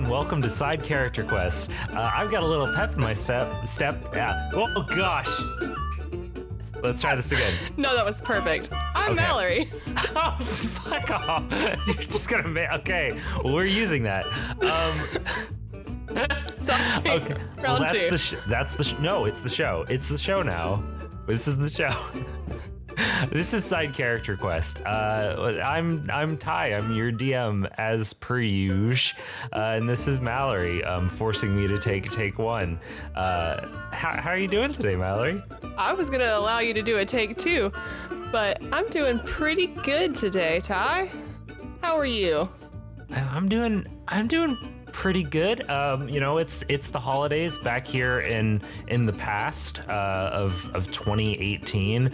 and welcome to Side Character Quest. I've got a little pep in my step. Yeah. Oh gosh. Let's try this again. No, that was perfect. I'm Okay. Mallory. Oh, fuck off. You're just gonna make, okay. Well, we're using that. Sorry. Okay. Well, Round two. No, it's the show. It's the show now. This is the show. This is Side Character Quest. I'm Ty. I'm your DM as per usual, and this is Mallory. Forcing me to take one. How are you doing today, Mallory? I was gonna allow you to do a take two, but I'm doing pretty good today, Ty. How are you? I'm doing pretty good. It's the holidays back here in the past of 2018.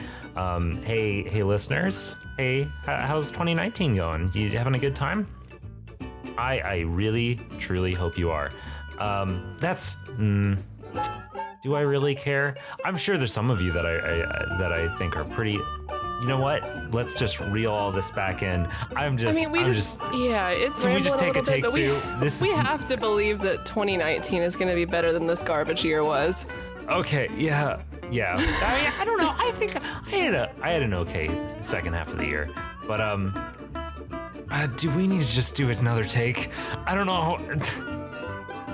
Hey listeners. Hey, how's 2019 going? You having a good time? I really truly hope you are. Do I really care? I'm sure there's some of you that I think are pretty. You know what? Let's just reel all this back in. It's Can we just take a take two? We have to believe that 2019 is gonna be better than this garbage year was. Okay, yeah. I don't know. I think I had an okay second half of the year, but do we need to just do another take? I don't know.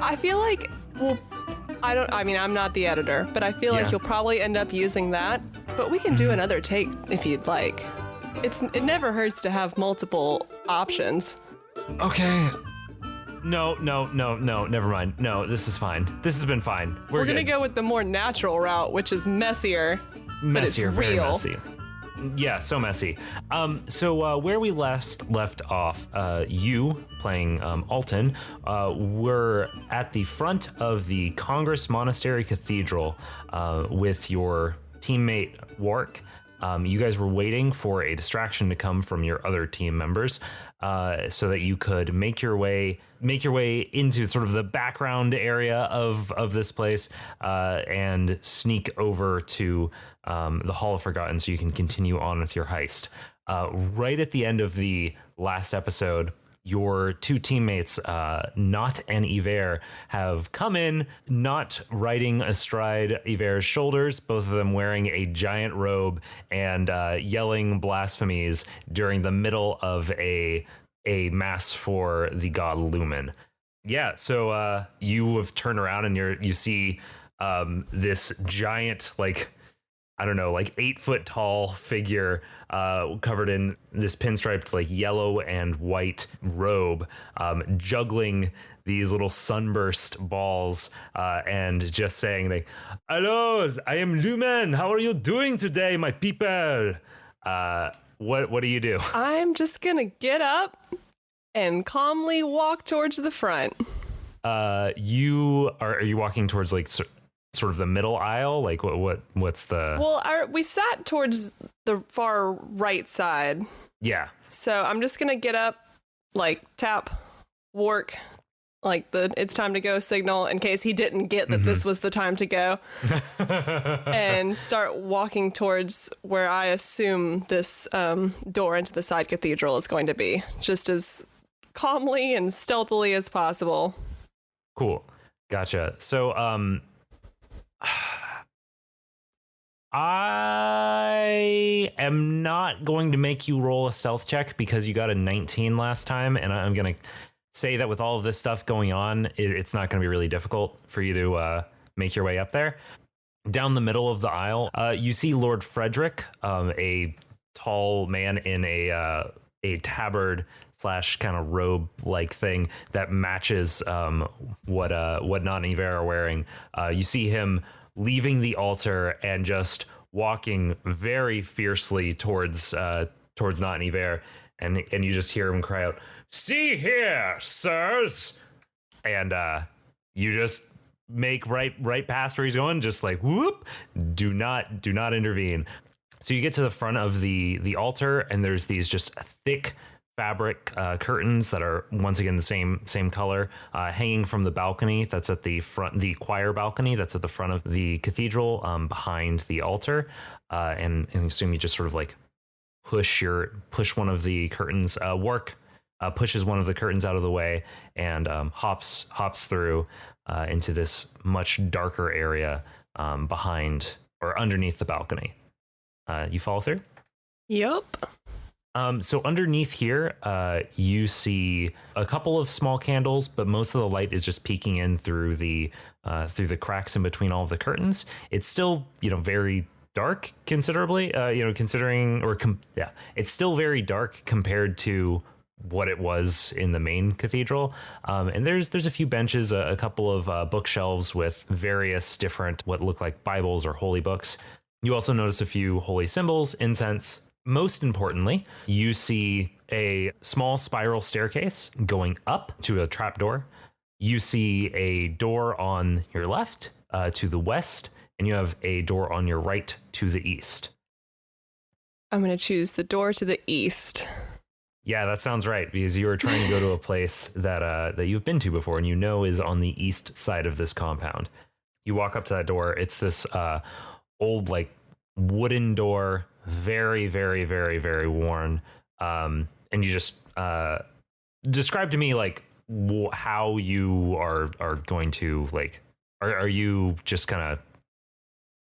I feel like, I'm not the editor, but I feel like you'll probably end up using that. But we can do another take if you'd like. It never hurts to have multiple options. Okay. No, never mind. No, this is fine. This has been fine. We're gonna go with the more natural route, which is messier. Messier, but it's very real. messy. Yeah, so messy. So where we left off, you playing Alton, were at the front of the Congress Monastery Cathedral with your teammate Wark. You guys were waiting for a distraction to come from your other team members, so that you could make your way into sort of the background area of this place, and sneak over to the Hall of Forgotten so you can continue on with your heist. Right at the end of the last episode, your two teammates, Not and Yver, have come in, Not riding astride Yver's shoulders, both of them wearing a giant robe and yelling blasphemies during the middle of a mass for the god Lumen. Yeah, so you have turned around and you see this giant, 8-foot tall figure covered in this pinstriped yellow and white robe, juggling these little sunburst balls, and just saying "Hello, I am Lumen. How are you doing today, my people?" What do you do? I'm just gonna get up and calmly walk towards the front. Are you walking towards sort of the middle aisle? What's the... Well, we sat towards the far right side. Yeah. So I'm just going to get up, tap, Wark, it's time to go signal in case he didn't get that this was the time to go. And start walking towards where I assume this door into the side cathedral is going to be. Just as calmly and stealthily as possible. Cool. Gotcha. So, I am not going to make you roll a stealth check because you got a 19 last time, and I'm going to say that with all of this stuff going on, it's not going to be really difficult for you to make your way up there. Down the middle of the aisle, you see Lord Frederick, a tall man in a tabard / kind of robe-like thing that matches what Not and Yver are wearing. You see him leaving the altar and just walking very fiercely towards Not and Yver, and you just hear him cry out, "See here, sirs!" And you just make right past where he's going, just whoop. Do not intervene. So you get to the front of the altar, and there's these just thick fabric curtains that are once again the same color, hanging from the balcony that's at the front, the choir balcony that's at the front of the cathedral, behind the altar, and I assume you just sort of push one of the curtains. Wark, pushes one of the curtains out of the way, and hops through into this much darker area behind or underneath the balcony. You follow through? Yup. So underneath here, you see a couple of small candles, but most of the light is just peeking in through the cracks in between all of the curtains. It's still, very dark considerably, it's still very dark compared to what it was in the main cathedral. And there's a few benches, a couple of bookshelves with various different what look like Bibles or holy books. You also notice a few holy symbols, incense. Most importantly, you see a small spiral staircase going up to a trapdoor. You see a door on your left to the west, and you have a door on your right to the east. I'm going to choose the door to the east. Yeah, that sounds right, because you were trying to go to a place that you've been to before and is on the east side of this compound. You walk up to that door. It's this old, wooden door, very, very, very, very worn. And you just describe to me how you are going to are you just gonna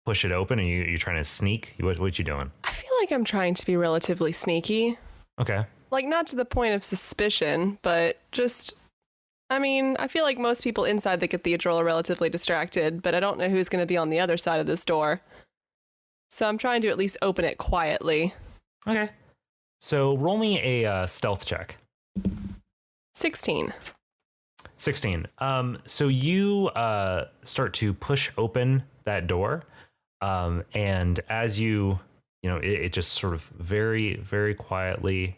push it open? Are you trying to sneak? What you doing? I feel like I'm trying to be relatively sneaky. Okay. Not to the point of suspicion, but just, I feel like most people inside the cathedral are relatively distracted, but I don't know who's going to be on the other side of this door. So I'm trying to at least open it quietly. Okay. So roll me a stealth check. 16. So you start to push open that door. And as you it just sort of very, very quietly,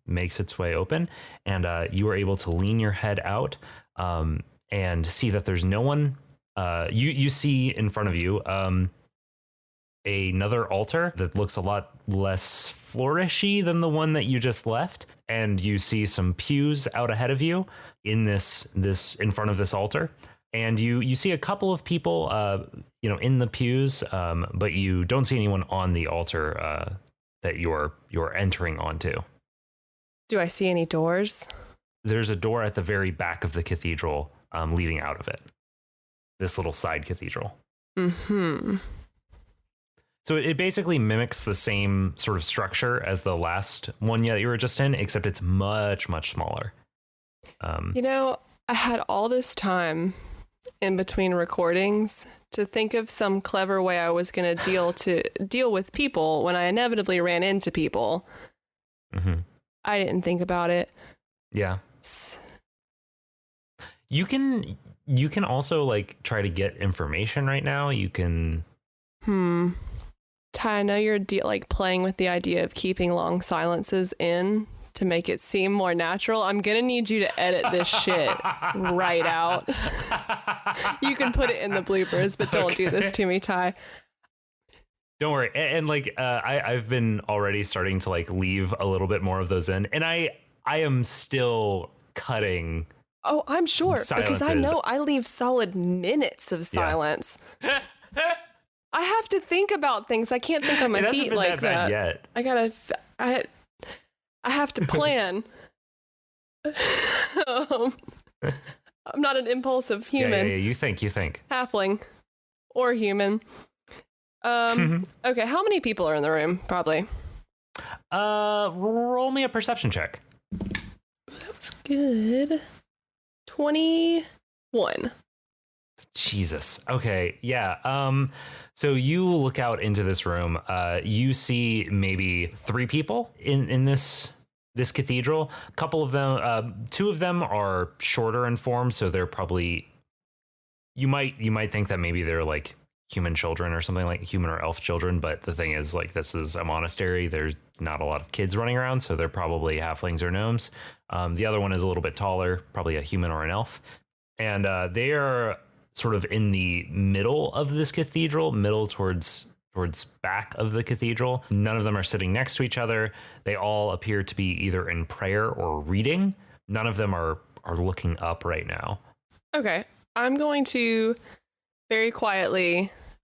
makes its way open. And you are able to lean your head out and see that there's no one. You see in front of you another altar that looks a lot less flourishy than the one that you just left, and you see some pews out ahead of you in this in front of this altar, and you see a couple of people in the pews, but you don't see anyone on the altar that you're entering onto. Do I see any doors? There's a door at the very back of the cathedral leading out of it, this little side cathedral. So it basically mimics the same sort of structure as the last one that you were just in, except it's much, much smaller. I had all this time in between recordings to think of some clever way I was going to deal with people when I inevitably ran into people. Mm-hmm. I didn't think about it. Yeah. You can also try to get information right now. You can. Ty, I know you're playing with the idea of keeping long silences in to make it seem more natural. I'm going to need you to edit this shit right out. You can put it in the bloopers, but don't do this to me, Ty. Don't worry. And I've been already starting to leave a little bit more of those in, and I am still cutting. Oh, I'm sure, silences. Because I know I leave solid minutes of silence. Yeah. I have to think about things. I can't think on my feet like that. Yet. I have to plan. I'm not an impulsive human. Yeah, you think. Halfling or human. Okay, how many people are in the room? Probably. Roll me a perception check. That was good. 21. Jesus. Okay. Yeah. So you look out into this room. You see maybe 3 people in this cathedral. A couple of them, 2 of them are shorter in form, so they're probably. You might think that maybe they're human children or something, human or elf children. But the thing is, this is a monastery. There's not a lot of kids running around, so they're probably halflings or gnomes. The other one is a little bit taller, probably a human or an elf, and they are sort of in the middle of this cathedral, middle towards back of the cathedral. None of them are sitting next to each other. They all appear to be either in prayer or reading. None of them are looking up right now. Okay. I'm going to very quietly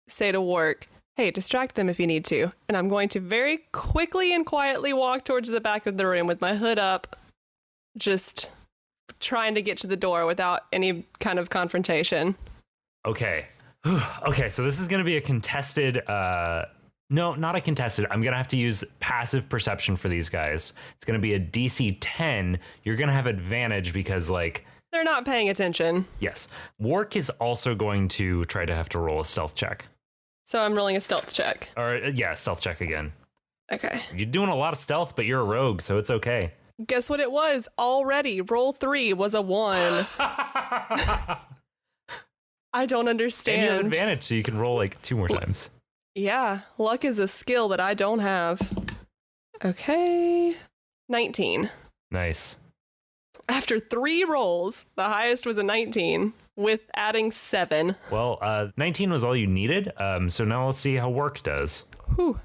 say to Wark, hey, distract them if you need to. And I'm going to very quickly and quietly walk towards the back of the room with my hood up, just trying to get to the door without any kind of confrontation. Okay. Okay, so this is going to be a contested... no, not a contested. I'm going to have to use passive perception for these guys. It's going to be a DC 10. You're going to have advantage because, like... They're not paying attention. Yes. Wark is also going to try to have to roll a stealth check. So I'm rolling a stealth check. Or, yeah, stealth check again. Okay. You're doing a lot of stealth, but you're a rogue, so it's okay. Guess what it was already? Roll 3 was a 1. I don't understand. And you have advantage, so you can roll like 2 more times. Yeah, luck is a skill that I don't have. Okay. 19. Nice. After 3 rolls, the highest was a 19, with adding 7. Well, 19 was all you needed, so now let's see how Wark does. Whew.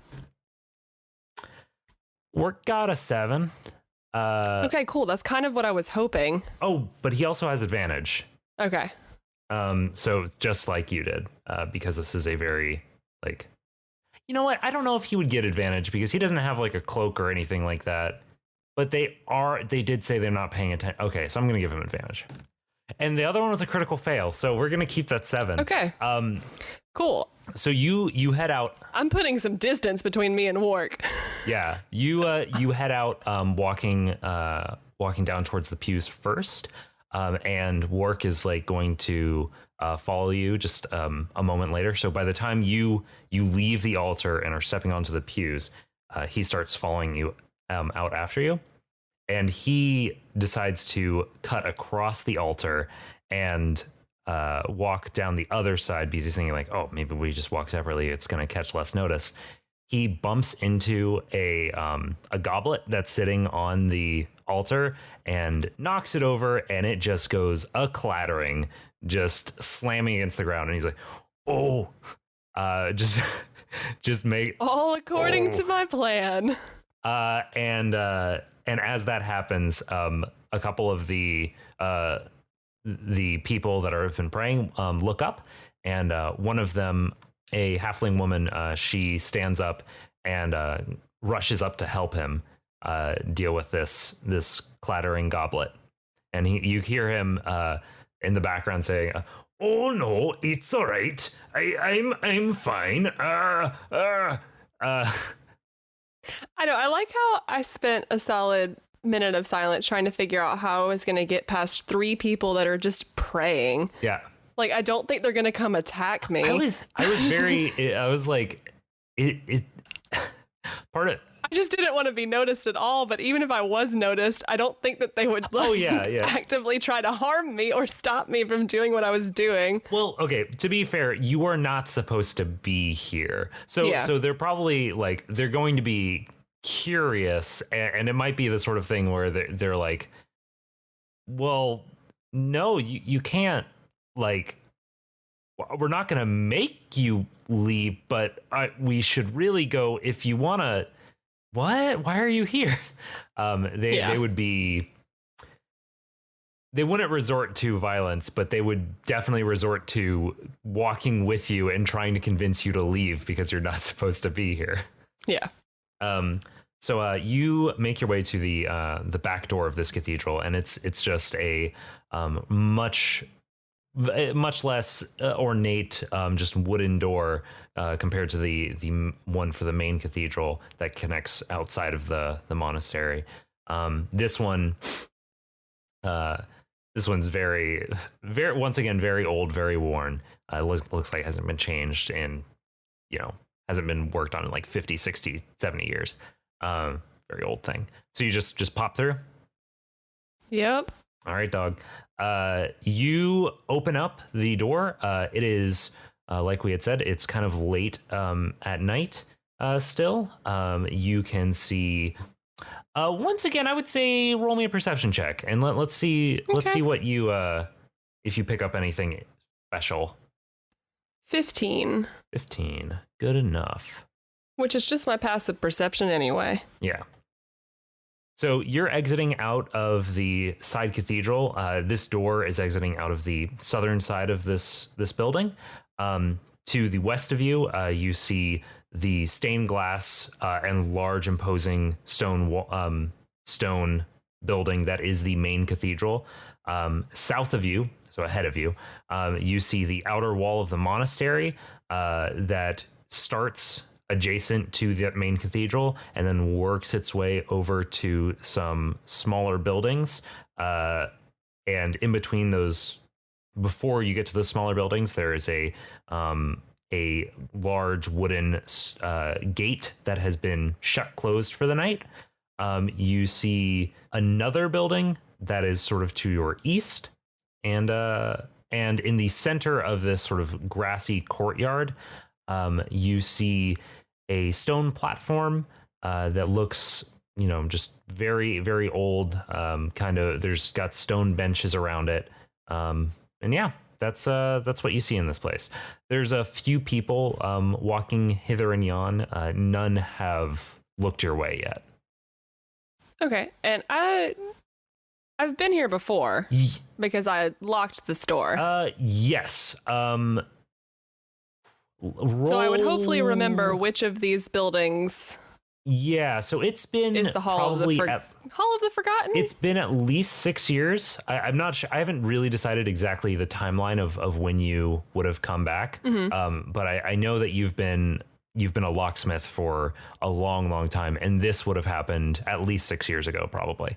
Wark got a 7. Okay, cool. That's kind of what I was hoping. Oh, but he also has advantage. Okay. So just like you did, because this is a very, like... You know what? I don't know if he would get advantage because he doesn't have like a cloak or anything like that. But they did say they're not paying attention. Okay, so I'm going to give him advantage. And the other one was a critical fail, so we're going to keep that 7. Okay. Cool. So you head out. I'm putting some distance between me and Wark. Yeah, you head out, walking down towards the pews first, and Wark is like going to follow you just a moment later. So by the time you leave the altar and are stepping onto the pews, he starts following you out after you, and he decides to cut across the altar and walk down the other side because he's thinking like, oh, maybe we just walk separately, it's going to catch less notice. He bumps into a goblet that's sitting on the altar and knocks it over, and it just goes a clattering, just slamming against the ground. And he's like, oh, just make all according to my plan. And as that happens, a couple of the people that have been praying look up, and one of them, a halfling woman, she stands up and rushes up to help him deal with this clattering goblet. And you hear him in the background saying, "Oh no, it's all right. I'm fine. I know. I like how I spent a solid minute of silence trying to figure out how I was going to get past 3 people that are just praying. Yeah. Like, I don't think they're going to come attack me. I was like, part of... I just didn't want to be noticed at all, but even if I was noticed, I don't think that they would actively try to harm me or stop me from doing what I was doing. Well, okay, to be fair, you are not supposed to be here. So they're probably like, they're going to be curious, and it might be the sort of thing where they're like, well, no, you can't, like, we're not going to make you leave, but we should really go if you want to. What? Why are you here? They would be... They wouldn't resort to violence, but they would definitely resort to walking with you and trying to convince you to leave because you're not supposed to be here. Yeah. So you make your way to the back door of this cathedral, and it's just a much less ornate, just wooden door compared to the one for the main cathedral that connects outside of the monastery. This one's very once again very old, very worn. Looks like it hasn't been changed and hasn't been worked on in like 50, 60, 70 years. Very old thing. So you just pop through? Yep. All right, dog. You open up the door. It is, like we had said, it's kind of late at night still. You can see, once again, I would say roll me a perception check. And let's see what you, if you pick up anything special. 15. 15. Good enough. Which is just my passive perception anyway. Yeah. So you're exiting out of the side cathedral. This door is exiting out of the southern side of this building. To the west of you, you see the stained glass and large imposing stone building that is the main cathedral. South of you, so ahead of you, you see the outer wall of the monastery that starts adjacent to the main cathedral and then works its way over to some smaller buildings. And in between those, before you get to the smaller buildings, there is a large wooden gate that has been shut closed for the night. You see another building that is sort of to your east, and in the center of this sort of grassy courtyard, you see a stone platform that looks, just very, very old. Kind of, there's got stone benches around it, and yeah, that's what you see in this place. There's a few people walking hither and yon. None have looked your way yet. Okay, and I've been here before because I locked the store. Yes. So I would hopefully remember which of these buildings. Yeah, so it's been is the Hall of the Forgotten? It's been at least 6 years. I'm not sure. I haven't really decided exactly the timeline of when you would have come back. But I know that you've been a locksmith for a long, long time, and this would have happened at least 6 years ago, probably.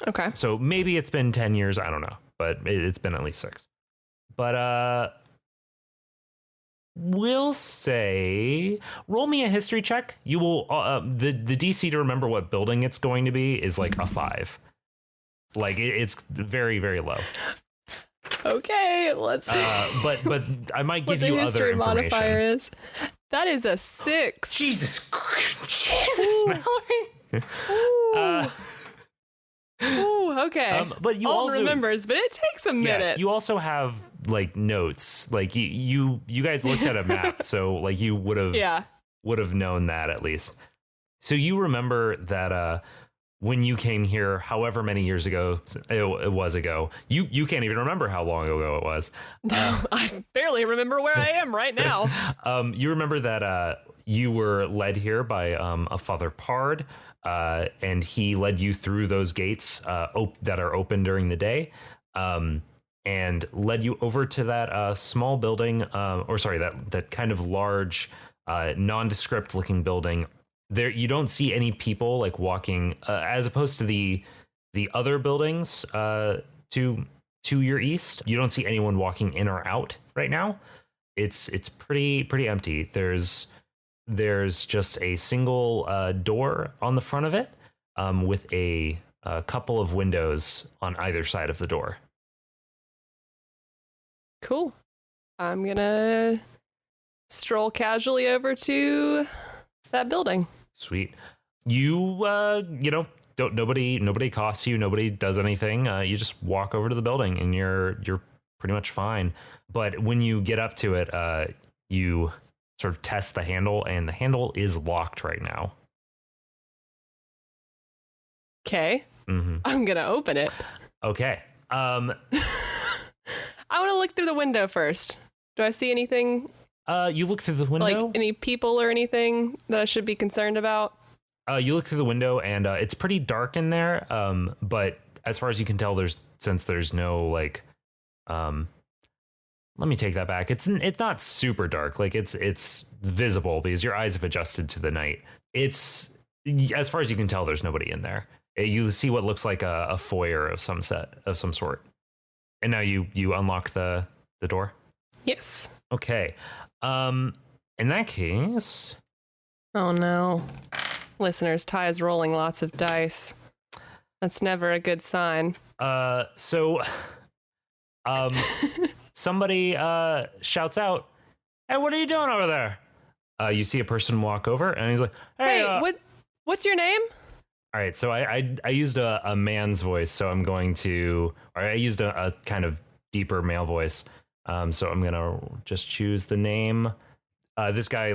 Okay. So maybe it's been 10 years. I don't know, but it's been at least 6. But we'll say roll me a history check. You will the DC to remember what building it's going to be is like a 5. Like it's very, very low. Okay, let's see. But I might give you other information. Modifier is. That is a 6. Jesus Mallory. Ooh, okay. But you Alton also remembers, but it takes a minute. Yeah, you also have like notes. Like you guys looked at a map, so like you would have known that at least. So you remember that when you came here, however many years ago it was ago, you can't even remember how long ago it was. I barely remember where I am right now. You remember that you were led here by a Father Pard, and he led you through those gates that are open during the day, and led you over to that small building, that kind of large, nondescript looking building. There, you don't see any people like walking, as opposed to the other buildings to your east. You don't see anyone walking in or out right now. It's pretty empty. There's just a single door on the front of it, with a couple of windows on either side of the door. Cool. I'm gonna stroll casually over to that building. Sweet. You don't, nobody costs you, nobody does anything. You just walk over to the building and you're pretty much fine. But when you get up to it, you sort of test the handle, and the handle is locked right now. Okay. Mm-hmm. I'm gonna open it. Okay. I want to look through the window first. Do I see anything? You look through the window? Like any people or anything that I should be concerned about? You look through the window, and it's pretty dark in there. But as far as you can tell, since there's no like, let me take that back. It's not super dark. Like it's visible because your eyes have adjusted to the night. It's, as far as you can tell, there's nobody in there. You see what looks like a foyer of some sort. And now you unlock the door? Yes. Okay. In that case... Oh no. Listeners, Ty is rolling lots of dice. That's never a good sign. Somebody shouts out, "Hey, what are you doing over there?" You see a person walk over, and he's like, "Hey, what's your name?" All right, so I used a man's voice, so I'm going to, or I used a kind of deeper male voice. So I'm gonna just choose the name. This guy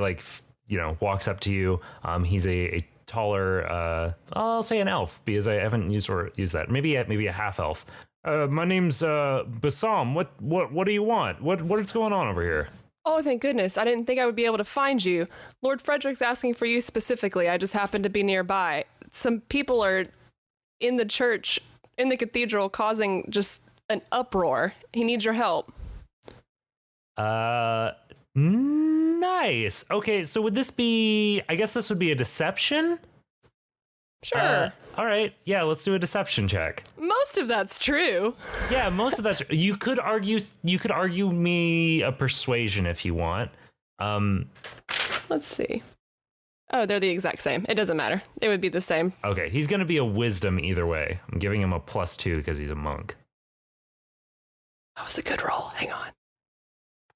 walks up to you. He's a taller, I'll say an elf because I haven't used that. Maybe a half elf. My name's Bassam. What do you want? What's going on over here? Oh, thank goodness. I didn't think I would be able to find you. Lord Frederick's asking for you specifically. I just happened to be nearby. Some people are in the church, in the cathedral, causing just an uproar. He needs your help. Nice. Okay, so would this be, I guess this would be a deception? Sure. All right. Yeah, let's do a deception check. Most of that's true. Yeah, most of that's, you could argue me a persuasion if you want. Let's see. Oh, they're the exact same. It doesn't matter. It would be the same. Okay, he's going to be a wisdom either way. I'm giving him a +2 because he's a monk. That was a good roll. Hang on.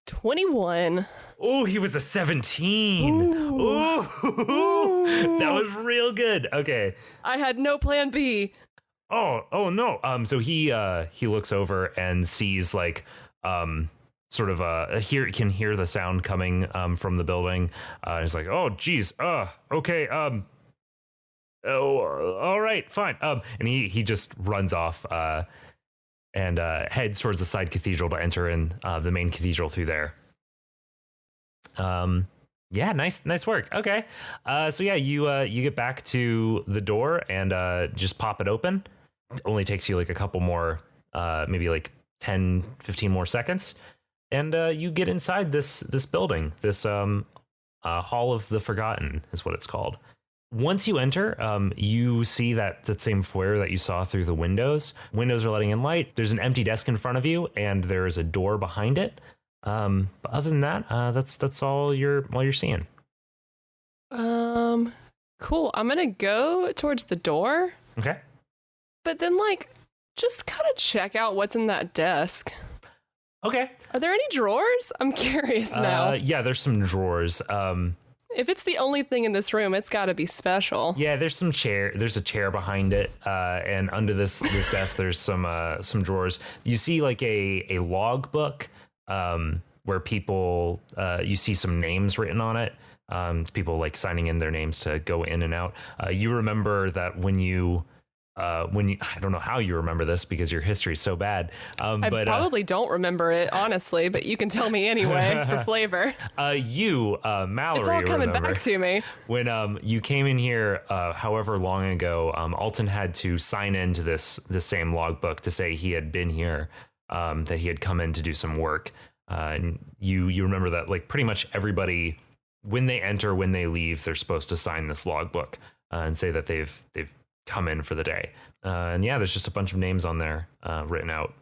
21. Oh, he was a 17. Ooh. That was real good. Okay. I had no plan B. Oh no. So he looks over and sees like sort of can hear the sound coming from the building. He's like, "Oh geez. Okay. Oh, all right, fine." And he just runs off and heads towards the side cathedral to enter in the main cathedral through there. Yeah, nice work. Okay. So yeah, you get back to the door and just pop it open. It only takes you like a couple more, maybe like 10, 15 more seconds. And you get inside this building, this Hall of the Forgotten is what it's called. Once you enter, you see that same foyer that you saw through the windows. Windows are letting in light. There's an empty desk in front of you, and there is a door behind it. But other than that, that's all you're seeing. Cool. I'm gonna go towards the door. Okay. But then, like, just kind of check out what's in that desk. Okay. Are there any drawers? I'm curious now. Yeah, there's some drawers. If it's the only thing in this room, it's got to be special. Yeah, there's a chair behind it, and under this desk, there's some drawers. You see like a log book, where people, you see some names written on it. It's people like signing in their names to go in and out. You remember that when you I don't know how you remember this because your history is so bad. I but probably don't remember it, honestly, but you can tell me anyway for flavor. Mallory, it's all coming remember, back to me. When you came in here, however long ago, Alton had to sign into this same logbook to say he had been here, that he had come in to do some work. And you remember that like pretty much everybody, when they enter, when they leave, they're supposed to sign this logbook and say that they've come in for the day. And yeah, there's just a bunch of names on there written out.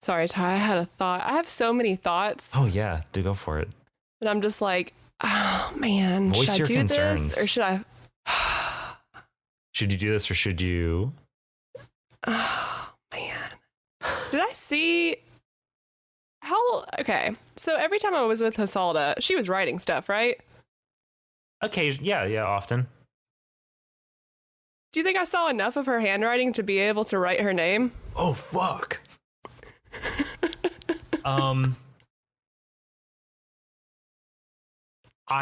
Sorry, Ty, I had a thought. I have so many thoughts. Oh yeah, do go for it. And I'm just like, oh man, Voice should I your do concerns. this or should I? Should you do this or should you? Oh man, did I see? Okay, so every time I was with Hasalda, she was writing stuff, right? Occasionally, yeah, often. Do you think I saw enough of her handwriting to be able to write her name? Oh fuck. I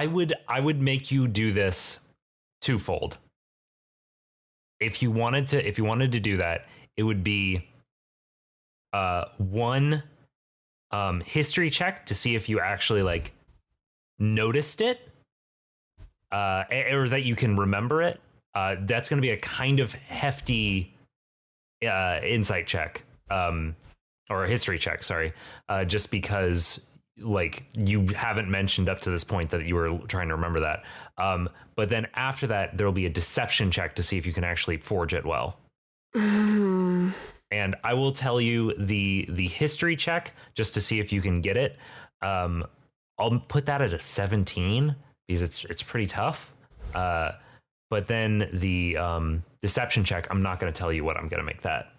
would make you do this twofold. If you wanted to do that, it would be one history check to see if you actually like noticed it. Or that you can remember it. That's going to be a kind of hefty insight check, or a history check, sorry, just because like you haven't mentioned up to this point that you were trying to remember that. But then after that, there will be a deception check to see if you can actually forge it well. And I will tell you the history check just to see if you can get it. I'll put that at a 17. Because it's pretty tough. But then the deception check, I'm not going to tell you what I'm going to make that.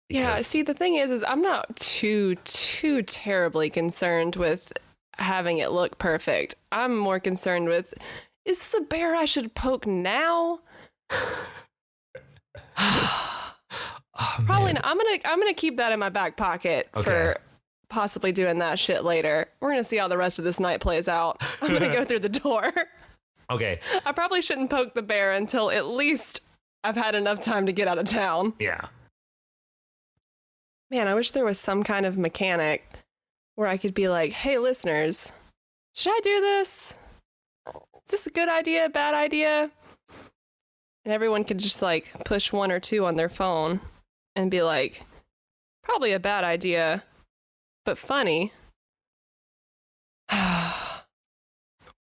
Yeah, see, the thing is I'm not too terribly concerned with having it look perfect. I'm more concerned with, is this a bear I should poke now? Probably not. I'm gonna keep that in my back pocket for possibly doing that shit later. We're gonna see how the rest of this night plays out. I'm gonna go through the door. Okay. I probably shouldn't poke the bear until at least I've had enough time to get out of town. Yeah. Man, I wish there was some kind of mechanic where I could be like, hey, listeners, should I do this? Is this a good idea, bad idea? And everyone could just like push 1 or 2 on their phone and be like, probably a bad idea, but funny.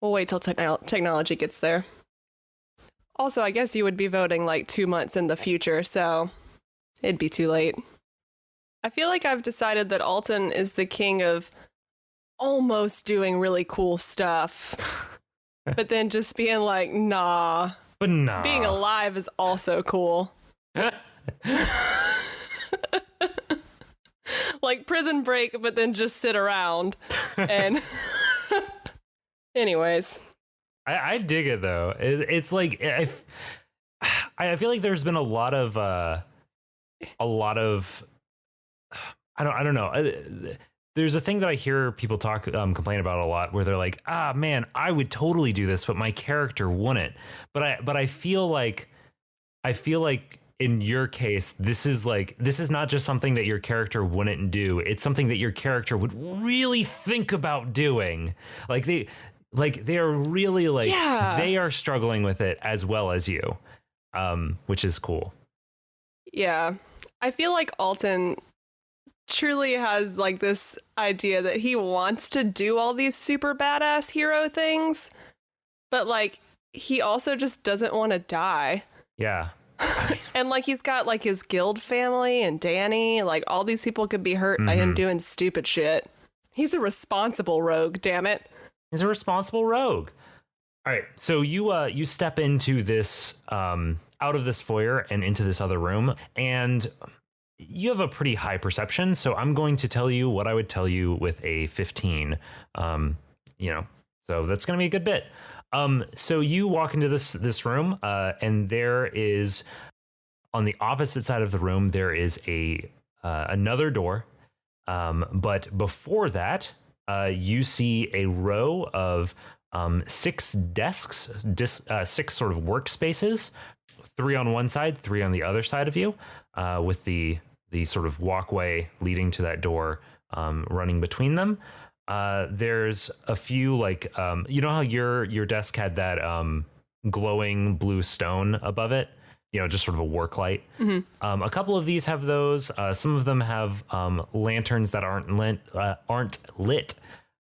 We'll wait till technology gets there. Also, I guess you would be voting like 2 months in the future, so it'd be too late. I feel like I've decided that Alton is the king of almost doing really cool stuff, but then just being like, nah. But nah. Being alive is also cool. Like Prison Break, but then just sit around. And anyways. I dig it, though. It's like, I feel like there's been a lot of I don't know. There's a thing that I hear people complain about a lot, where they're like, "Ah, man, I would totally do this, but my character wouldn't." But I feel like in your case, this is not just something that your character wouldn't do. It's something that your character would really think about doing. They are really they are struggling with it as well as you, which is cool. Yeah, I feel like Alton truly has like this idea that he wants to do all these super badass hero things, but like he also just doesn't want to die. Yeah. And like he's got like his guild family and Danny, like all these people could be hurt by him doing stupid shit. He's a responsible rogue, damn it. He's a responsible rogue. All right, so you step into this out of this foyer and into this other room, and you have a pretty high perception, so I'm going to tell you what I would tell you with a 15. So that's going to be a good bit. So you walk into this room, and there is, on the opposite side of the room, there is another door. But before that, you see a row of 6 desks, 6 sort of workspaces, 3 on one side, 3 on the other side of you, with the sort of walkway leading to that door running between them. There's a few you know how your desk had that glowing blue stone above it, just sort of a work light. A couple of these have those. Some of them have lanterns that aren't lit.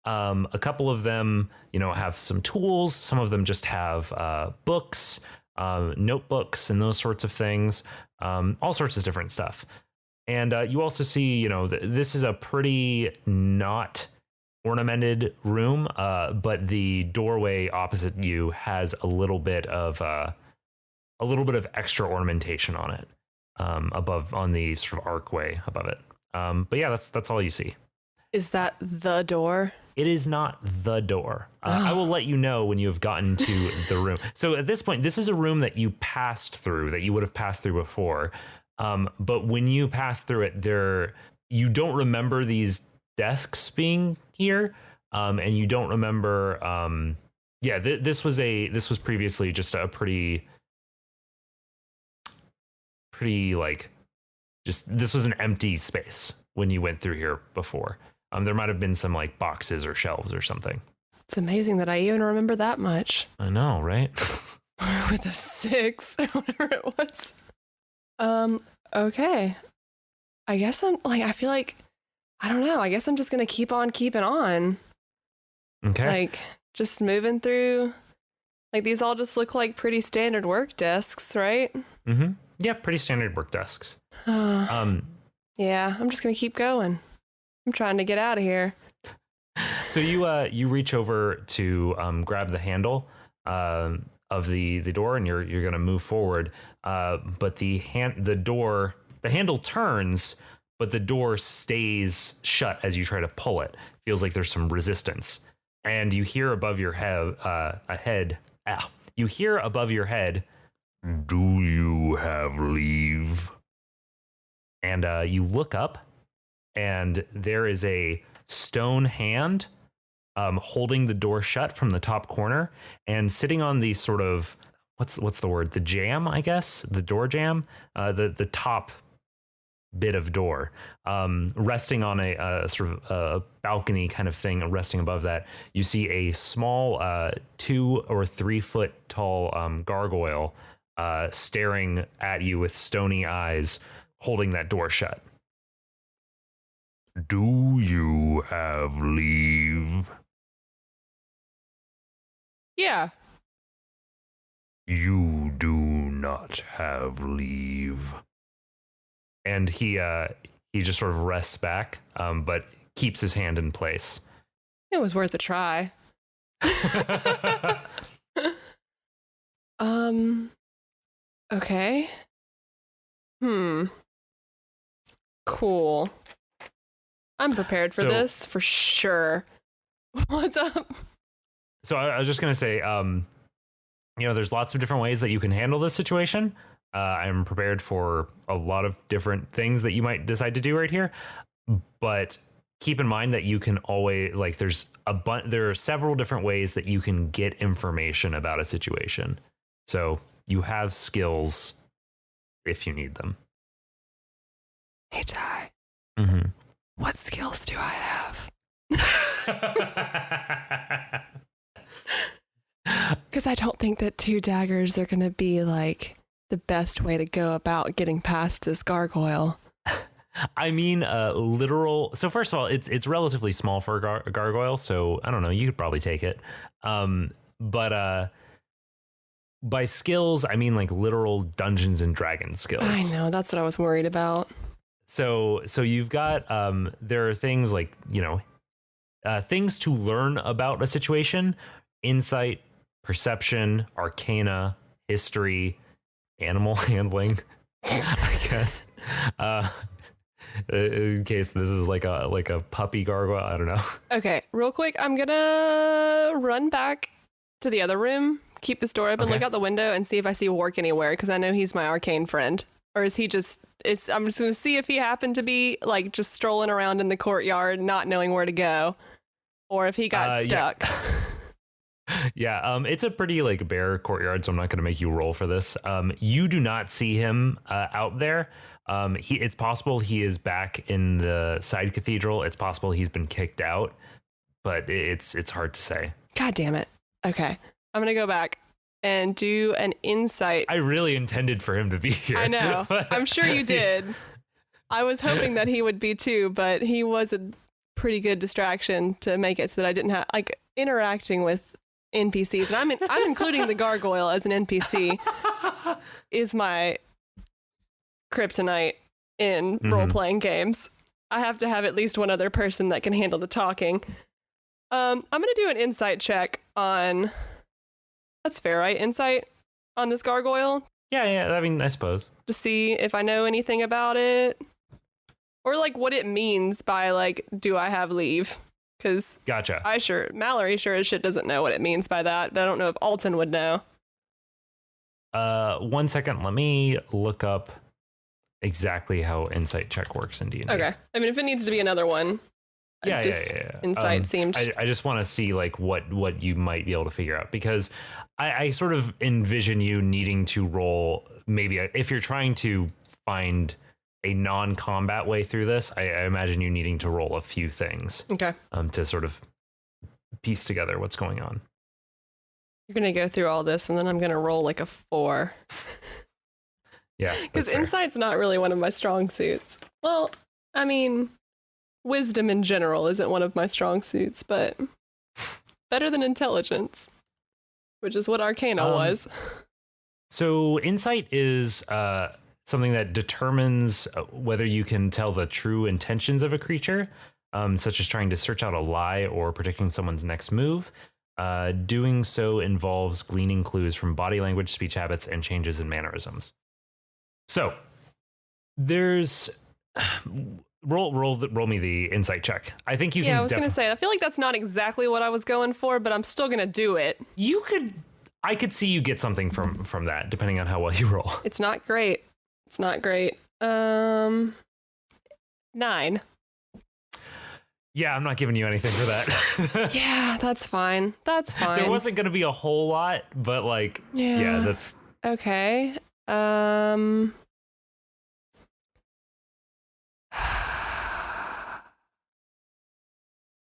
A couple of them, have some tools. Some of them just have books, notebooks, and those sorts of things. All sorts of different stuff. And you also see, this is a pretty not ornamented room, but the doorway opposite you has a little bit of extra ornamentation on it, above, on the sort of archway above it. But yeah, that's all you see. Is that the door? It is not the door. I will let you know when you have gotten to the room. So at this point, this is a room that you passed through, that you would have passed through before. But when you pass through it, you don't remember these desks being here, and you don't remember. This was previously just a pretty this was an empty space when you went through here before. There might have been some boxes or shelves or something. It's amazing that I even remember that much. I know, right? With a 6 or whatever it was. Okay. I guess I feel like, I don't know. I guess I'm just going to keep on keeping on. Okay. Just moving through. These all just look like pretty standard work desks, right? Mm-hmm. Yeah, pretty standard work desks. Yeah, I'm just going to keep going. I'm trying to get out of here. So you reach over to grab the handle of the door, and you're going to move forward. But the handle turns, but the door stays shut as you try to pull it. Feels like there's some resistance, and you hear above your head. You hear above your head, "Do you have leave?" And you look up, and there is a stone hand holding the door shut from the top corner, and sitting on the sort of what's the word? The jamb, I guess, the door jamb, the top bit of door, resting on a sort of a balcony kind of thing, resting above that. You see a small 2 or 3 foot tall gargoyle staring at you with stony eyes, holding that door shut. Do you have leave? Yeah. You do not have leave. And he just sort of rests back, but keeps his hand in place. It was worth a try. Okay. Cool. I'm prepared for this for sure. What's up? So I was just gonna say, there's lots of different ways that you can handle this situation. I'm prepared for a lot of different things that you might decide to do right here, but keep in mind that you can always there are several different ways that you can get information about a situation. So you have skills if you need them. Hey, Ty. Mm-hmm. What skills do I have? Because I don't think that 2 daggers are going to be like the best way to go about getting past this gargoyle. I mean, literal. So first of all, it's relatively small for a gargoyle. So I don't know. You could probably take it. But by skills, I mean like literal Dungeons and Dragons skills. I know. That's what I was worried about. So you've got there are things like, things to learn about a situation: insight, perception, arcana, history, animal handling, I guess. In case this is like a puppy gargoyle, I don't know. Okay, real quick, I'm gonna run back to the other room, keep this door open, look out the window, and see if I see Wark anywhere, because I know he's my arcane friend. Or is he just? I'm just gonna see if he happened to be like just strolling around in the courtyard, not knowing where to go, or if he got stuck. Yeah, it's a pretty like bare courtyard, so I'm not going to make you roll for this. You do not see him out there. It's possible he is back in the side cathedral. It's possible he's been kicked out, but it's hard to say. God damn it. Okay, I'm gonna go back and do an insight. I really intended for him to be here. I know. I'm sure you did. I was hoping that he would be too, but he was a pretty good distraction to make it so that I didn't have like interacting with NPCs, and I'm including the gargoyle as an NPC is my kryptonite in role-playing games. I have to have at least one other person that can handle the talking. I'm gonna do an insight check on. That's fair, right? Insight on this gargoyle. Yeah. I mean, I suppose to see if I know anything about it, or like what it means by like, do I have leave? Because gotcha. Mallory sure as shit doesn't know what it means by that, but I don't know if Alton would know. 1 second. Let me look up exactly how insight check works in D&D. Okay. I mean, if it needs to be another one. Yeah. Insight seemed. I just want to see like what you might be able to figure out, because I sort of envision you needing to roll maybe if you're trying to find a non-combat way through this. I imagine you needing to roll a few things. Okay. To sort of piece together what's going on. You're gonna go through all this, and then I'm gonna roll like a 4. Yeah. Because insight's not really one of my strong suits. Well, I mean, wisdom in general isn't one of my strong suits, but better than intelligence, which is what arcana was. So insight is something that determines whether you can tell the true intentions of a creature, such as trying to search out a lie or predicting someone's next move. Doing so involves gleaning clues from body language, speech habits, and changes in mannerisms. So there's roll me the insight check. I think you can. Yeah, I was gonna say, I feel like that's not exactly what I was going for, but I'm still gonna do it. I could see you get something from that, depending on how well you roll. It's not great. 9. Yeah, I'm not giving you anything for that. Yeah, that's fine. There wasn't going to be a whole lot, but like, yeah, that's okay.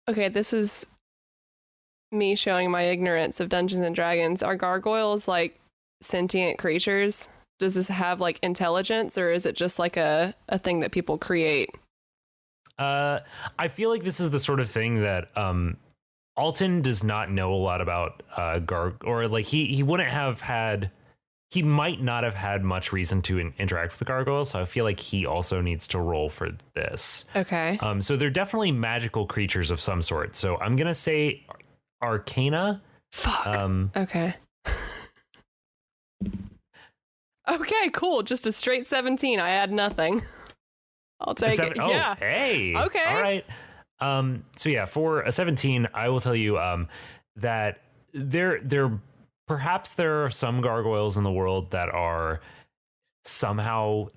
Okay, this is me showing my ignorance of Dungeons and Dragons. Are gargoyles like sentient creatures? Does this have like intelligence, or is it just like a thing that people create? I feel like this is the sort of thing that Alton does not know a lot about or like he wouldn't have had. He might not have had much reason to interact with the gargoyle, so I feel like he also needs to roll for this. Okay. So they're definitely magical creatures of some sort. So I'm gonna say Arcana. Fuck. Okay. Okay, cool. Just a straight 17. I add nothing. I'll take it. Oh, yeah. Hey. Okay. All right. So yeah, for a 17, I will tell you that perhaps there are some gargoyles in the world that are somehow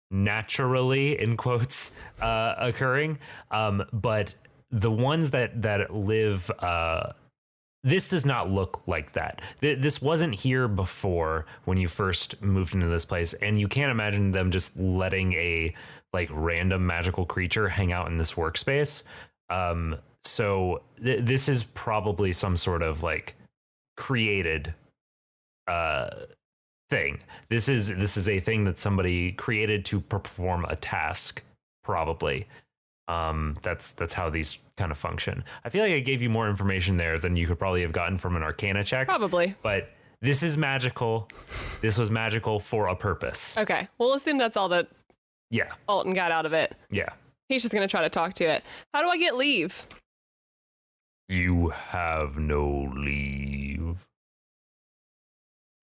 naturally, in quotes, occurring. But the ones that live, this does not look like that. This wasn't here before when you first moved into this place, and you can't imagine them just letting a like random magical creature hang out in this workspace. So this is probably some sort of like created thing. This is a thing that somebody created to perform a task, probably. That's how these kind of function. I feel like I gave you more information there than you could probably have gotten from an Arcana check. Probably. But this is magical. This was magical for a purpose. Okay. We'll assume that's all that Alton got out of it. Yeah. He's just going to try to talk to it. How do I get leave? You have no leave.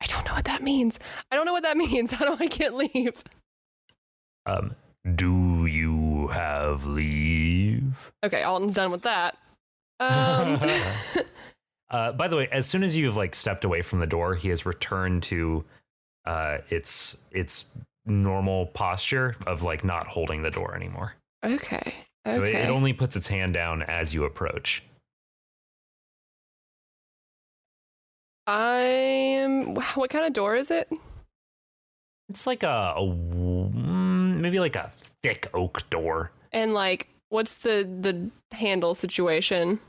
I don't know what that means. How do I get leave? Do you have leave? Okay, Alton's done with that. By the way, as soon as you've like stepped away from the door, he has returned to its normal posture of like not holding the door anymore. Okay. So it only puts its hand down as you approach. What kind of door is it? It's like maybe like a thick oak door. And like, what's the handle situation?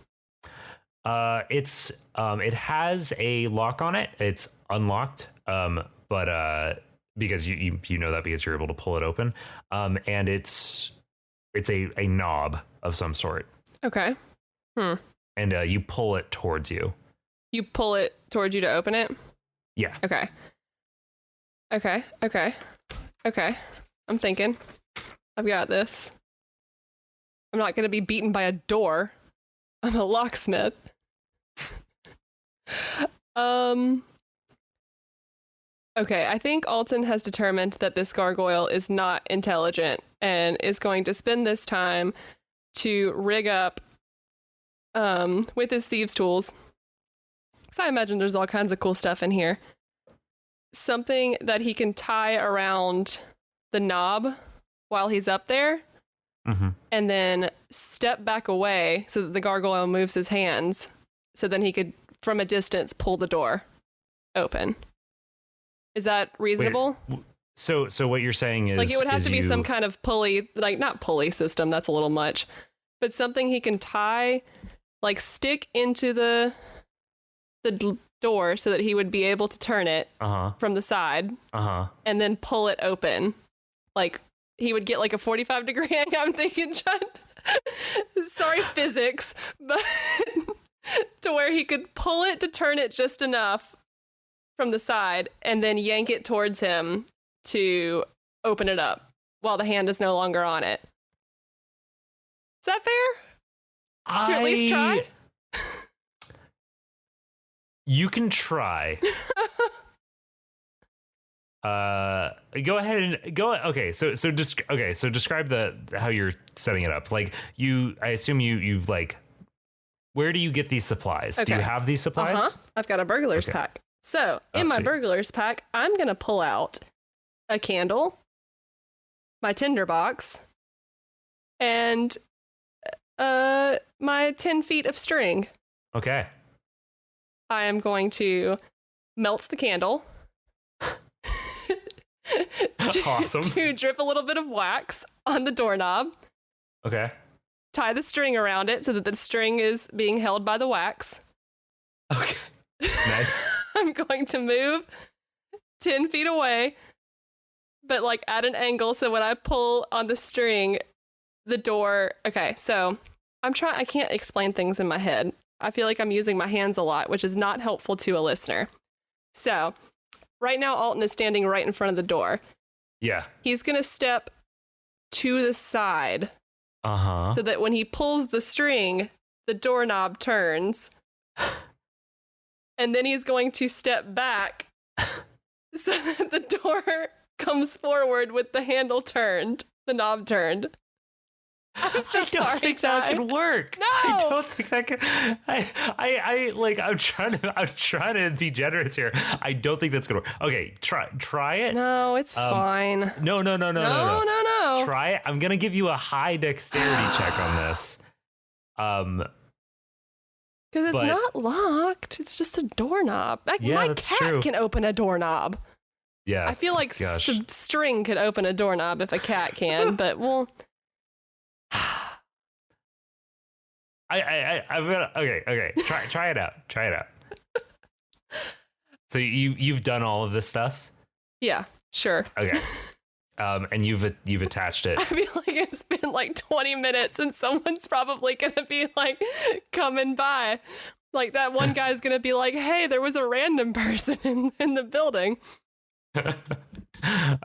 It has a lock on it. It's unlocked. But because you know that because you're able to pull it open. And it's a knob of some sort. Okay. And you pull it towards you. You pull it towards you to open it? Yeah. Okay. I'm thinking. I've got this. I'm not going to be beaten by a door. I'm a locksmith. Okay, I think Alton has determined that this gargoyle is not intelligent and is going to spend this time to rig up with his thieves' tools. So I imagine there's all kinds of cool stuff in here. Something that he can tie around the knob while he's up there, and then step back away so that the gargoyle moves his hands, so then he could, from a distance, pull the door open. Is that reasonable? Wait, so what you're saying is... Like, it would have to be some kind of pulley, like, not pulley system, that's a little much, but something he can tie, like, stick into the door so that he would be able to turn it from the side and then pull it open. Like, he would get like a 45-degree angle. I'm thinking, John, sorry, physics, but to where he could pull it to turn it just enough from the side and then yank it towards him to open it up while the hand is no longer on it. Is that fair? To at least try? You can try. Go ahead and go. Okay, so describe how you're setting it up. Like I assume you like. Where do you get these supplies? Okay. Do you have these supplies? I've got a burglar's pack. So in my burglar's pack, I'm gonna pull out a candle, my tinder box, and my 10 feet of string. Okay. I am going to melt the candle. Awesome. To drip a little bit of wax on the doorknob. Okay. Tie the string around it so that the string is being held by the wax. Okay. Nice. I'm going to move 10 feet away, but like at an angle. So when I pull on the string, the door. Okay, so I can't explain things in my head. I feel like I'm using my hands a lot, which is not helpful to a listener. So right now, Alton is standing right in front of the door. Yeah. He's going to step to the side. Uh-huh. So that when he pulls the string, the doorknob turns. And then he's going to step back so that the door comes forward with the handle turned, the knob turned. I'm so I don't sorry, think Ty. that can work. No. I don't think that can. I'm trying to be generous here. I don't think that's gonna work. Okay, try it. No, it's fine. No. No. Try it. I'm gonna give you a high dexterity check on this. Because it's not locked. It's just a doorknob. Like, yeah, my that's cat true. can open a doorknob. Yeah. I feel like string could open a doorknob if a cat can, but well. I'm gonna okay. Try it out. Try it out. So you've done all of this stuff? Yeah, sure. Okay. And you've attached it. I feel like it's been like 20 minutes and someone's probably gonna be like coming by. Like that one guy's gonna be like, hey, there was a random person in the building.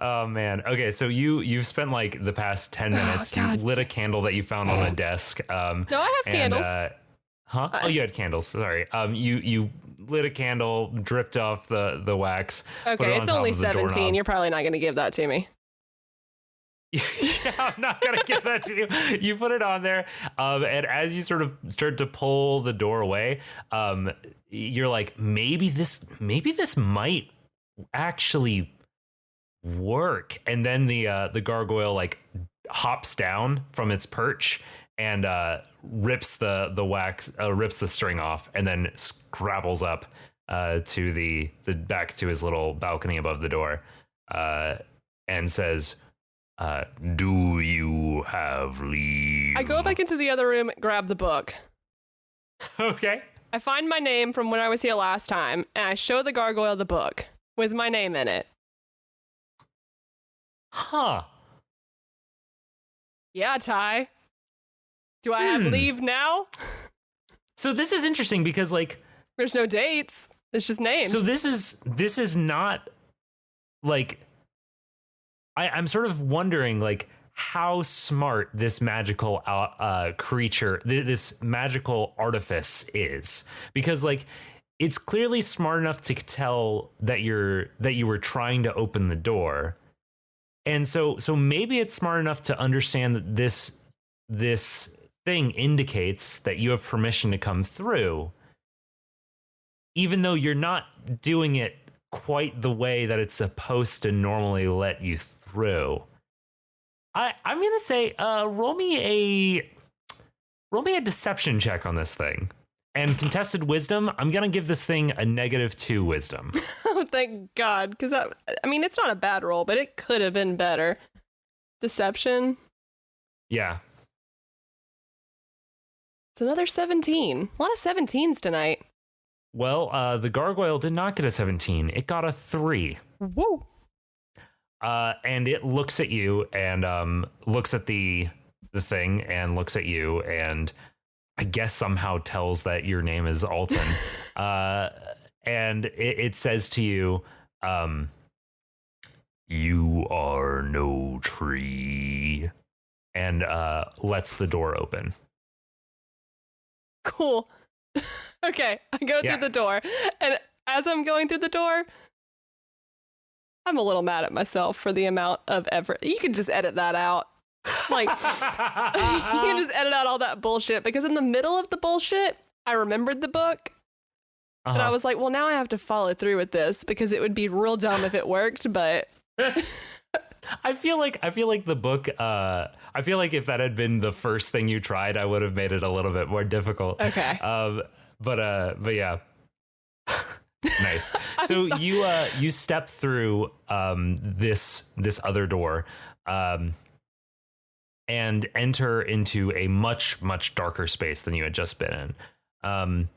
Oh man. Okay, so you've spent like the past 10 minutes. You lit a candle that you found on the desk. No, I have candles. Huh? Oh, you had candles. Sorry. You lit a candle, dripped off the wax. Okay, it's only 17. You're probably not gonna give that to me. Yeah, I'm not gonna give that to you. You put it on there, and as you sort of start to pull the door away, you're like, maybe this might actually work. And then the gargoyle like hops down from its perch and rips the wax, rips the string off, and then scrabbles up to the back to his little balcony above the door, and says, do you have leave? I go back into the other room, grab the book. Okay. I find my name from when I was here last time, and I show the gargoyle the book with my name in it. Huh. Yeah, Ty. Do I have leave now? So this is interesting because like there's no dates. It's just names. So this is not like I'm sort of wondering like how smart this magical creature, this magical artifice is, because like it's clearly smart enough to tell that you were trying to open the door, and so maybe it's smart enough to understand that this thing indicates that you have permission to come through, even though you're not doing it quite the way that it's supposed to normally let you through. I'm gonna say roll me a deception check on this thing, and contested wisdom. I'm gonna give this thing a -2 wisdom. Oh, thank God, because I mean it's not a bad roll, but it could have been better. Deception. Yeah. It's another 17. A lot of 17s tonight. Well, the gargoyle did not get a 17. It got a 3. Whoa. And it looks at you and looks at the thing and looks at you and I guess somehow tells that your name is Alton. And it says to you, you are no tree, and lets the door open. Cool. Okay, I go through the door, and as I'm going through the door, I'm a little mad at myself for the amount of effort. You can just edit that out. Like, you can just edit out all that bullshit, because in the middle of the bullshit, I remembered the book. And I was like, well, now I have to follow through with this because it would be real dumb if it worked, but I feel like the book, I feel like if that had been the first thing you tried, I would have made it a little bit more difficult. Okay. But yeah. Nice. So you step through this other door and enter into a much darker space than you had just been in.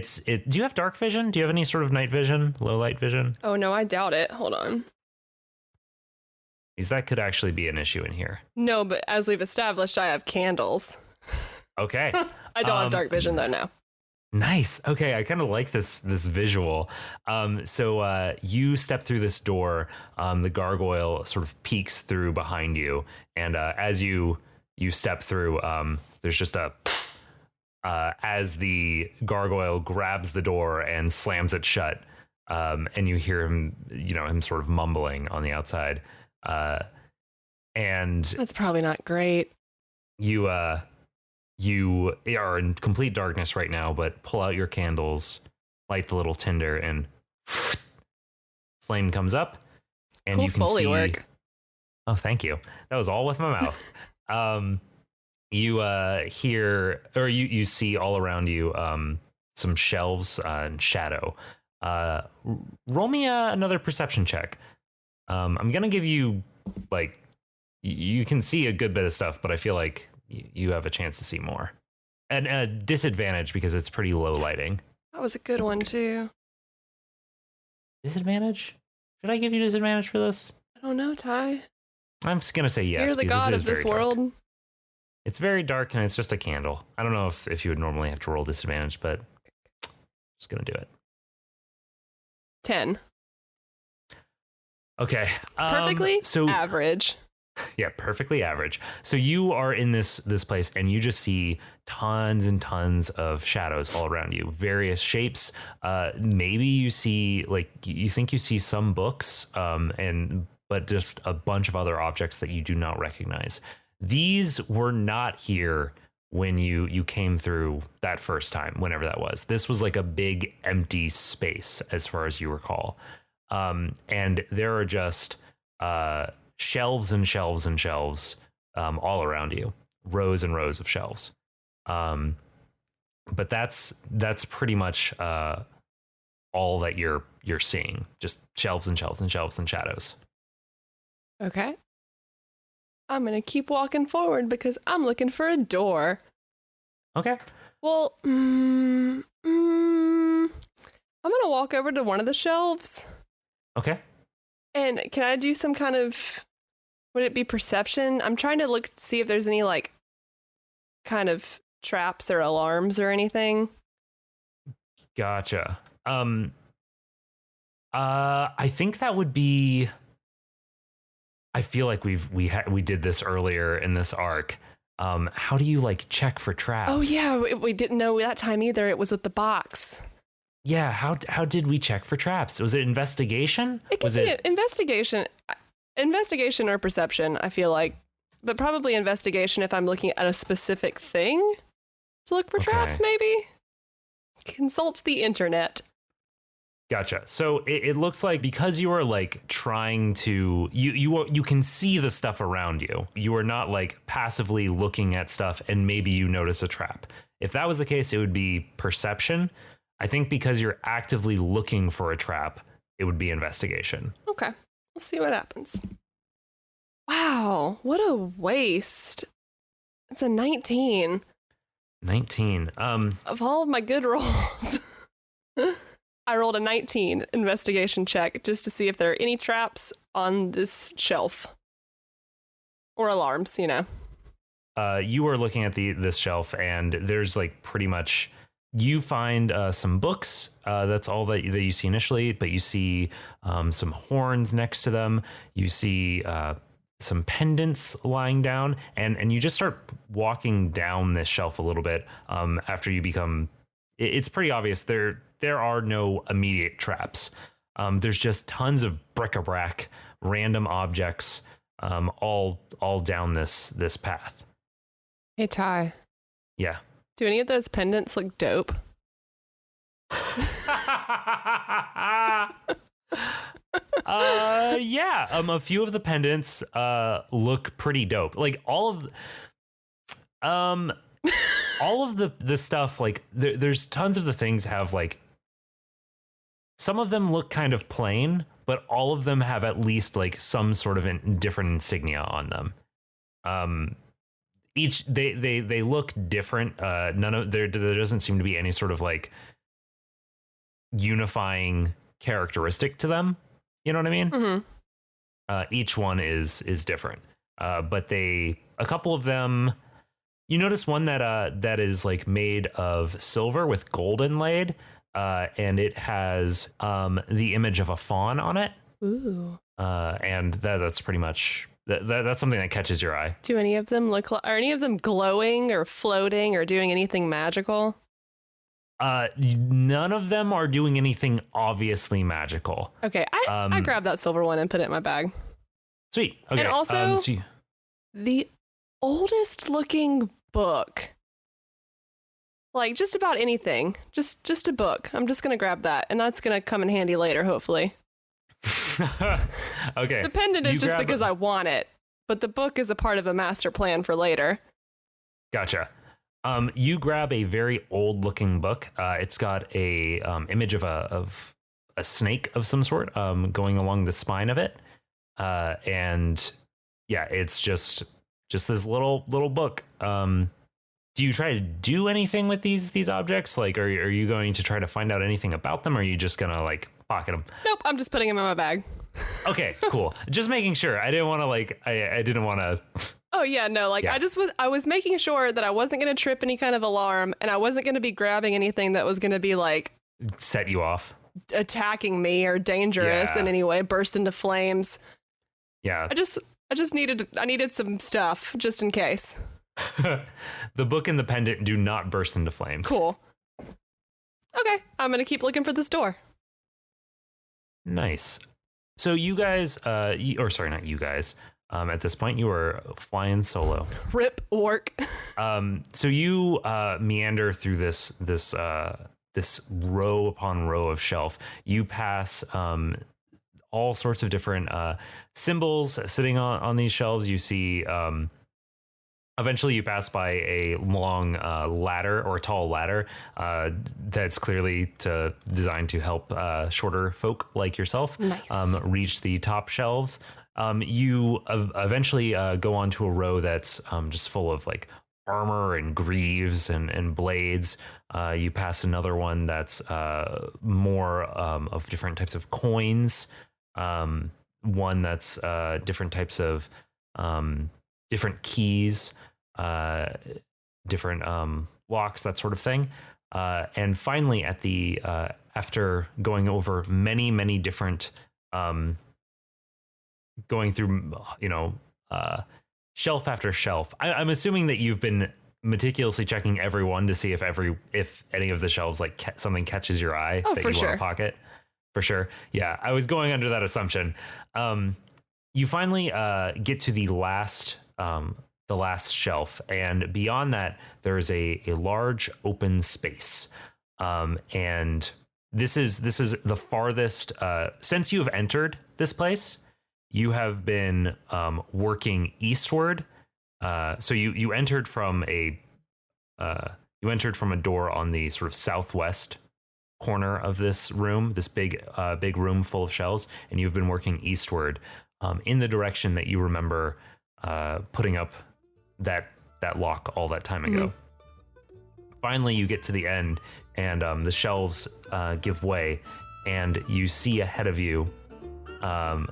Do you have dark vision? Do you have any sort of night vision, low light vision? Oh, no, I doubt it. Hold on. Because that could actually be an issue in here. No, but as we've established, I have candles. Okay. I don't have dark vision, though, now. Nice. Okay, I kind of like this visual. So you step through this door. The gargoyle sort of peeks through behind you, and as you step through, there's just a as the gargoyle grabs the door and slams it shut, and you hear him, him sort of mumbling on the outside, and that's probably not great. You are in complete darkness right now, but pull out your candles, light the little tinder, and flame comes up, and cool you can see. Work. Oh, thank you. That was all with my mouth. You hear, or you see all around you some shelves and shadow. Roll me another perception check. I'm gonna give you you can see a good bit of stuff, but I feel like you have a chance to see more. And a disadvantage because it's pretty low lighting. That was a good one too. Disadvantage? Should I give you disadvantage for this? I don't know, Ty. I'm just gonna say yes. You're the god of this world. Dark. It's very dark and it's just a candle. I don't know if you would normally have to roll disadvantage, but I'm just gonna do it. 10. Okay. Perfectly average. Yeah, perfectly average. So you are in this place and you just see tons and tons of shadows all around you, various shapes. Maybe you see you think you see some books, but just a bunch of other objects that you do not recognize. These were not here when you came through that first time, whenever that was. This was like a big empty space as far as you recall. And there are just shelves and shelves and shelves all around you, rows and rows of shelves. But that's pretty much all that you're seeing, just shelves and shelves and shelves and shadows. Okay. I'm going to keep walking forward because I'm looking for a door. Okay. Well, I'm going to walk over to one of the shelves. Okay. And can I do some kind of, would it be perception? I'm trying to see if there's any kind of traps or alarms or anything. Gotcha. I think that would be, I feel like we did this earlier in this arc. How do you check for traps? Oh yeah, we didn't know that time either. It was with the box. Yeah, how did we check for traps? Was it investigation? It could be investigation or perception, I feel like. But probably investigation if I'm looking at a specific thing to look for traps, maybe. Consult the internet. Gotcha. So it looks like because you are trying to, you can see the stuff around you. You are not passively looking at stuff and maybe you notice a trap. If that was the case, it would be perception. I think because you're actively looking for a trap, it would be investigation. Okay. Let's see what happens. Wow. What a waste. It's a 19. 19. Of all of my good rolls, I rolled a 19 investigation check just to see if there are any traps on this shelf. Or alarms, You were looking at this shelf and there's pretty much, you find some books. That's all that you see initially, but you see some horns next to them. You see some pendants lying down, and you just start walking down this shelf a little bit after you become, it's pretty obvious there are no immediate traps. There's just tons of bric-a-brac, random objects all down this path. Hey, Ty. Yeah. Do any of those pendants look dope? Yeah. A few of the pendants look pretty dope. All of the stuff, there's tons of the things have some of them look kind of plain, but all of them have at least some sort of different insignia on them. Each they look different. None of there doesn't seem to be any sort of unifying characteristic to them. You know what I mean? Mm-hmm. Each one is different, but a couple of them. You notice one that is like made of silver with gold inlaid, and it has the image of a fawn on it. Ooh. And that's pretty much that's something that catches your eye. Do any of them are any of them glowing or floating or doing anything magical? None of them are doing anything obviously magical. Okay, I grabbed that silver one and put it in my bag. Sweet. Okay. And also, the oldest looking book. Like just about anything. Just a book. I'm just gonna grab that, and that's gonna come in handy later, hopefully. Okay. The pendant is just because I want it, but the book is a part of a master plan for later. Gotcha. You grab a very old looking book. It's got a image of a snake of some sort going along the spine of it. And yeah, it's just this little book. Do you try to do anything with these objects? Like, are you going to try to find out anything about them? Or are you just gonna like pocket them? Nope, I'm just putting them in my bag. Okay, cool. Just making sure. I didn't want to I didn't want to. Oh yeah, no, like yeah. I was making sure that I wasn't going to trip any kind of alarm, and I wasn't going to be grabbing anything that was going to be like set you off, attacking me or dangerous in any way, burst into flames. Yeah. I needed some stuff just in case. The book and the pendant do not burst into flames. Cool. Okay, I'm going to keep looking for this door. Nice. So you guys, or sorry, not you guys. At this point, you were flying solo. Rip Wark. So you meander through this row upon row of shelf. You pass all sorts of different symbols sitting on these shelves. You see. Eventually, you pass by a long ladder or a tall ladder that's clearly designed to help shorter folk like yourself reach the top shelves. You eventually go onto a row that's just full of like armor and greaves and blades. You pass another one that's more of different types of coins. One that's different types of different keys, different locks, that sort of thing. And finally, at the after going over many different going through, shelf after shelf. I'm assuming that you've been meticulously checking every one to see if any of the shelves like something catches your eye that you want to pocket. For sure. Yeah, I was going under that assumption. You finally get to the last shelf, and beyond that, there's a large open space. And this is the farthest since you have entered this place. You have been working eastward. So you entered from a door on the sort of southwest corner of this room, this big room full of shelves, and you've been working eastward in the direction that you remember putting up that lock all that time ago. Finally, you get to the end, and the shelves give way, and you see ahead of you. The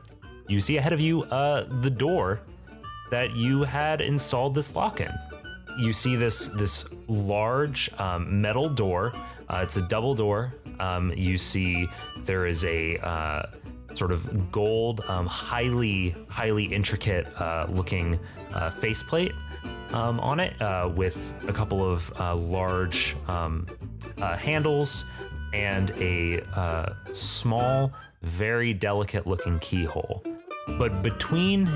door that you had installed this lock in. You see this large metal door. It's a double door. You see there is a sort of gold, highly intricate looking faceplate on it with a couple of large handles and a small, very delicate looking keyhole. But between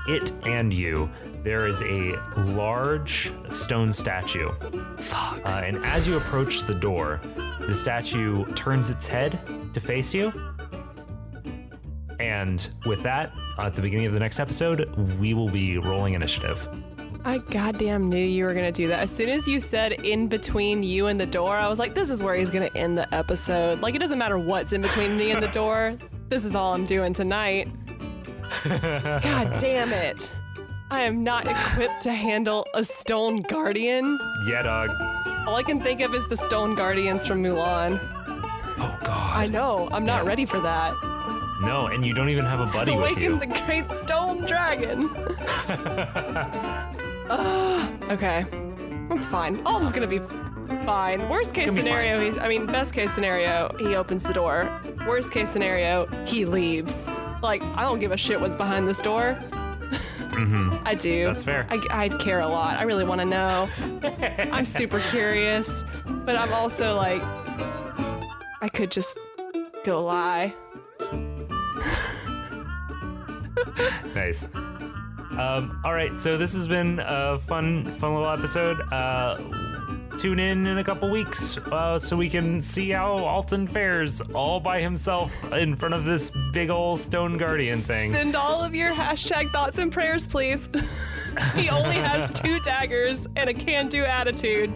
it and you, there is a large stone statue. And as you approach the door, the statue turns its head to face you. And with that, at the beginning of the next episode, we will be rolling initiative. I goddamn knew you were going to do that. As soon as you said in between you and the door, I was like, this is where he's going to end the episode. Like, it doesn't matter what's in between me and the door. This is all I'm doing tonight. God damn it. I am not equipped to handle a stone guardian. Yeah, dog. All I can think of is the stone guardians from Mulan. Oh God. I know. I'm not ready for that. No, and you don't even have a buddy with you. Awaken the great stone dragon. Okay. That's fine. Alton's gonna be fine. Worst case scenario, best case scenario, he opens the door. Worst case scenario, he leaves. Like, I don't give a shit what's behind this door. I do. That's fair. I care a lot. I really want to know. I'm super curious, but I'm also like, I could just go lie. Nice. All right, so this has been a fun little episode. Tune in a couple weeks so we can see how Alton fares all by himself in front of this big old stone guardian thing. Send all of your hashtag thoughts and prayers, please. He only has 2 daggers and a can-do attitude.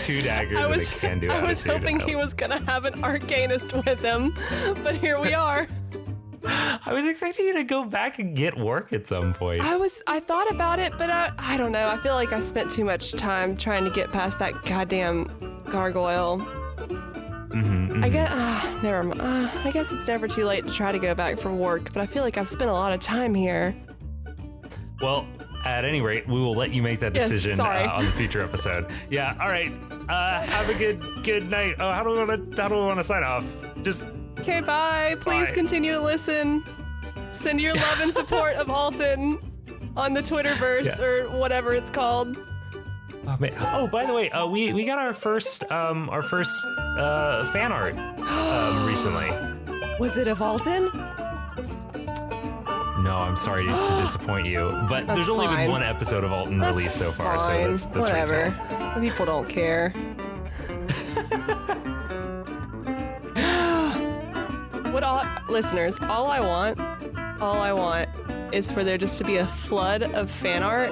2 daggers and a can-do attitude. I was hoping he was gonna have an arcanist with him, but here we are. I was expecting you to go back and get Wark at some point. I thought about it, but I don't know. I feel like I spent too much time trying to get past that goddamn gargoyle. I guess, never mind. I guess it's never too late to try to go back for Wark, but I feel like I've spent a lot of time here. Well, at any rate, we will let you make that decision on the future episode. Yeah. All right. Have a good night. Oh, how do we want to sign off? Just. Okay, bye. Please continue to listen. Send your love and support of Alton on the Twitterverse or whatever it's called. Oh, man. Oh, by the way, we got our first fan art recently. Was it of Alton? No, I'm sorry to disappoint you, but there's only been 1 episode of Alton released so far, so that's whatever. reasonable. People don't care. Listeners, all I want is for there just to be a flood of fan art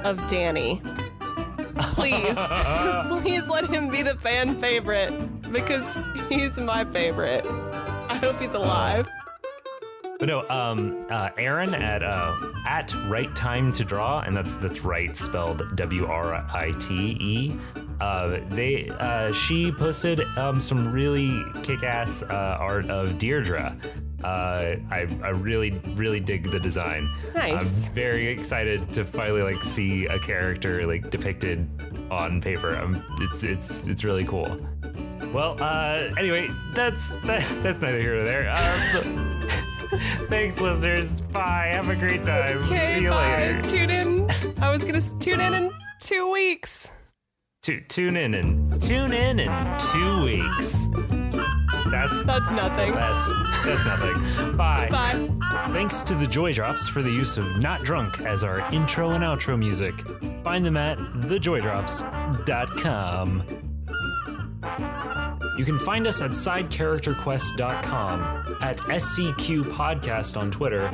of Danny. Please, please let him be the fan favorite because he's my favorite. I hope he's alive. But no, Aaron at Right Time to Draw, and that's right spelled WRITE. She posted some really kick-ass art of Deirdre. I really dig the design. Nice. I'm very excited to finally see a character depicted on paper. It's really cool. Well, anyway, that's neither here nor there. Thanks, listeners. Bye. Have a great time. Okay, see you later. Tune in. I was gonna tune in 2 weeks. Tune in in 2 weeks. That's nothing. That's nothing. Bye. Bye. Thanks to the Joy Drops for the use of Not Drunk as our intro and outro music. Find them at thejordrops.com. You can find us at sidecharacterquest.com, at SCQ Podcast on Twitter,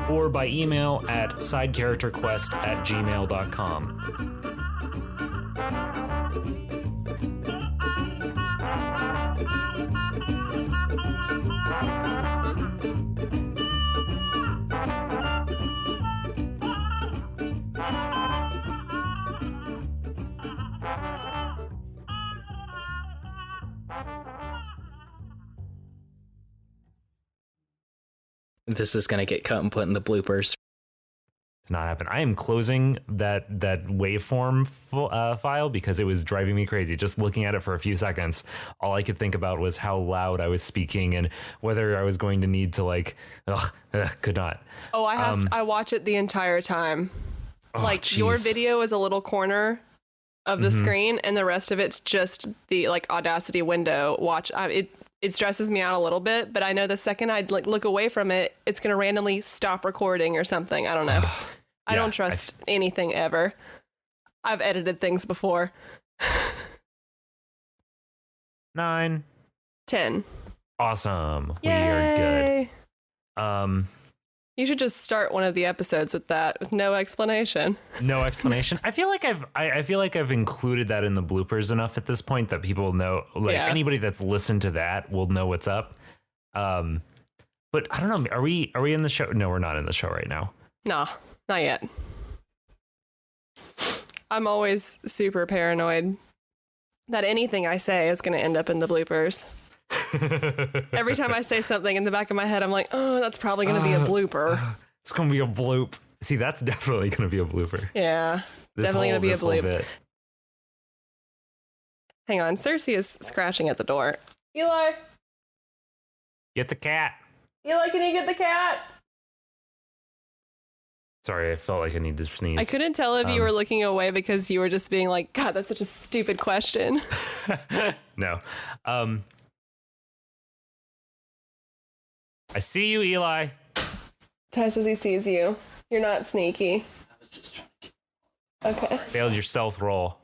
or by email at sidecharacterquest@gmail.com. This is going to get cut and put in the bloopers. Not happen. I am closing that waveform file because it was driving me crazy. Just looking at it for a few seconds, all I could think about was how loud I was speaking and whether I was going to need to could not. Oh, I watch it the entire time. Your video is a little corner of the screen and the rest of it's just the Audacity window. It stresses me out a little bit, but I know the second I look away from it, it's going to randomly stop recording or something. I don't know. I don't trust anything ever. I've edited things before. 9. 10. Awesome. Yay. We are good. You should just start one of the episodes with that, with no explanation. No explanation. I feel like I've included that in the bloopers enough at this point that people know, anybody that's listened to that will know what's up. But I don't know. Are we in the show? No, we're not in the show right now. Nah, not yet. I'm always super paranoid that anything I say is going to end up in the bloopers. Every time I say something in the back of my head, I'm like, oh, that's probably going to be a blooper. It's going to be a bloop. See, that's definitely going to be a blooper. Yeah, definitely going to be a bloop. Hang on, Cersei is scratching at the door. Eli! Get the cat. Eli, can you get the cat? Sorry, I felt like I needed to sneeze. I couldn't tell if you were looking away because you were just being like, God, that's such a stupid question. No. I see you, Eli. Ty says he sees you. You're not sneaky. Okay. Failed your stealth roll.